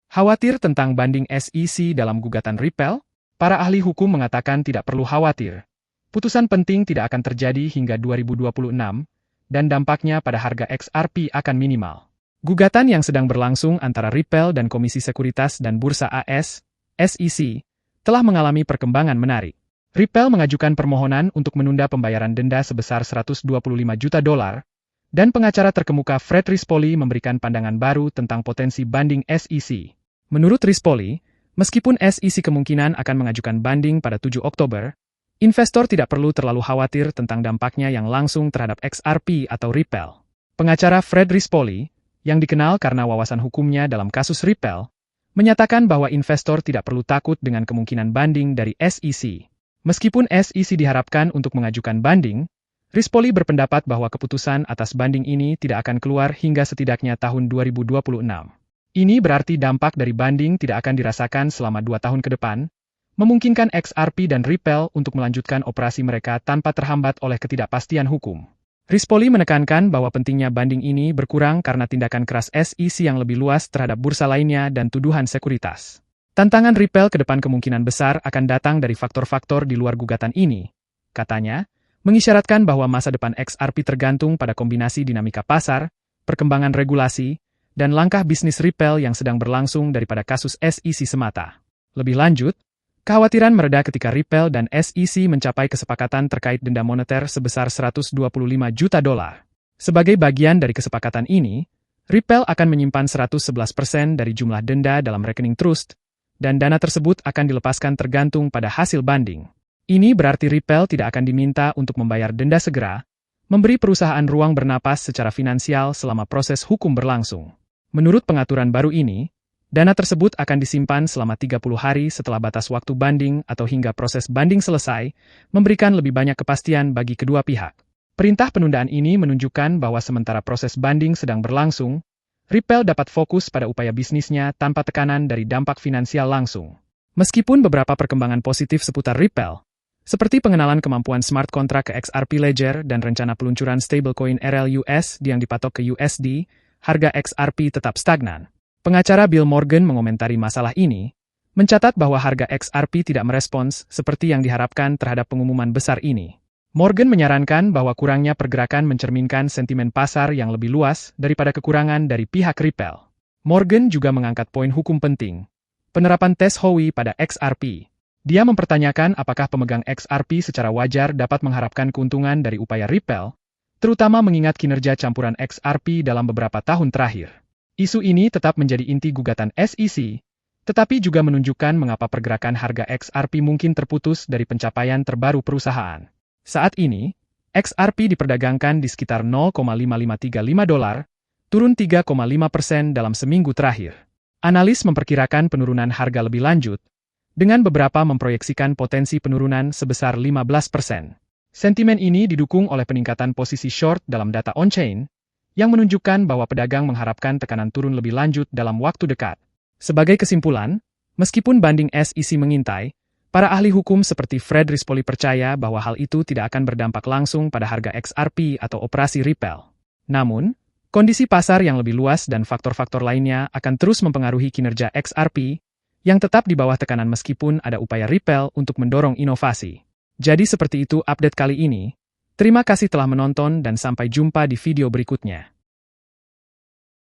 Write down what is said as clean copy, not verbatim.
Khawatir tentang banding SEC dalam gugatan Ripple? Para ahli hukum mengatakan tidak perlu khawatir. Putusan penting tidak akan terjadi hingga 2026, dan dampaknya pada harga XRP akan minimal. Gugatan yang sedang berlangsung antara Ripple dan Komisi Sekuritas dan Bursa AS, SEC, telah mengalami perkembangan menarik. Ripple mengajukan permohonan untuk menunda pembayaran denda sebesar $125 juta, dan pengacara terkemuka Fred Rispoli memberikan pandangan baru tentang potensi banding SEC. Menurut Rispoli, meskipun SEC kemungkinan akan mengajukan banding pada 7 Oktober, investor tidak perlu terlalu khawatir tentang dampaknya yang langsung terhadap XRP atau Ripple. Pengacara Fred Rispoli, yang dikenal karena wawasan hukumnya dalam kasus Ripple, menyatakan bahwa investor tidak perlu takut dengan kemungkinan banding dari SEC. Meskipun SEC diharapkan untuk mengajukan banding, Rispoli berpendapat bahwa keputusan atas banding ini tidak akan keluar hingga setidaknya tahun 2026. Ini berarti dampak dari banding tidak akan dirasakan selama 2 tahun ke depan, memungkinkan XRP dan Ripple untuk melanjutkan operasi mereka tanpa terhambat oleh ketidakpastian hukum. Rispoli menekankan bahwa pentingnya banding ini berkurang karena tindakan keras SEC yang lebih luas terhadap bursa lainnya dan tuduhan sekuritas. Tantangan Ripple ke depan kemungkinan besar akan datang dari faktor-faktor di luar gugatan ini, katanya, mengisyaratkan bahwa masa depan XRP tergantung pada kombinasi dinamika pasar, perkembangan regulasi, dan langkah bisnis Ripple yang sedang berlangsung daripada kasus SEC semata. Lebih lanjut, kekhawatiran mereda ketika Ripple dan SEC mencapai kesepakatan terkait denda moneter sebesar $125 juta. Sebagai bagian dari kesepakatan ini, Ripple akan menyimpan 111% dari jumlah denda dalam rekening trust, dan dana tersebut akan dilepaskan tergantung pada hasil banding. Ini berarti Ripple tidak akan diminta untuk membayar denda segera, memberi perusahaan ruang bernapas secara finansial selama proses hukum berlangsung. Menurut pengaturan baru ini, dana tersebut akan disimpan selama 30 hari setelah batas waktu banding atau hingga proses banding selesai, memberikan lebih banyak kepastian bagi kedua pihak. Perintah penundaan ini menunjukkan bahwa sementara proses banding sedang berlangsung, Ripple dapat fokus pada upaya bisnisnya tanpa tekanan dari dampak finansial langsung. Meskipun beberapa perkembangan positif seputar Ripple, seperti pengenalan kemampuan smart contract ke XRP Ledger dan rencana peluncuran stablecoin RLUS yang dipatok ke USD, harga XRP tetap stagnan. Pengacara Bill Morgan mengomentari masalah ini, mencatat bahwa harga XRP tidak merespons seperti yang diharapkan terhadap pengumuman besar ini. Morgan menyarankan bahwa kurangnya pergerakan mencerminkan sentimen pasar yang lebih luas daripada kekurangan dari pihak Ripple. Morgan juga mengangkat poin hukum penting, penerapan tes Howey pada XRP. Dia mempertanyakan apakah pemegang XRP secara wajar dapat mengharapkan keuntungan dari upaya Ripple, terutama mengingat kinerja campuran XRP dalam beberapa tahun terakhir. Isu ini tetap menjadi inti gugatan SEC, tetapi juga menunjukkan mengapa pergerakan harga XRP mungkin terputus dari pencapaian terbaru perusahaan. Saat ini, XRP diperdagangkan di sekitar $0,5535, turun 3,5% dalam seminggu terakhir. Analis memperkirakan penurunan harga lebih lanjut, dengan beberapa memproyeksikan potensi penurunan sebesar 15%. Sentimen ini didukung oleh peningkatan posisi short dalam data on-chain, yang menunjukkan bahwa pedagang mengharapkan tekanan turun lebih lanjut dalam waktu dekat. Sebagai kesimpulan, meskipun banding SEC mengintai, para ahli hukum seperti Fred Rispoli percaya bahwa hal itu tidak akan berdampak langsung pada harga XRP atau operasi Ripple. Namun, kondisi pasar yang lebih luas dan faktor-faktor lainnya akan terus mempengaruhi kinerja XRP, yang tetap di bawah tekanan meskipun ada upaya Ripple untuk mendorong inovasi. Jadi seperti itu update kali ini. Terima kasih telah menonton dan sampai jumpa di video berikutnya.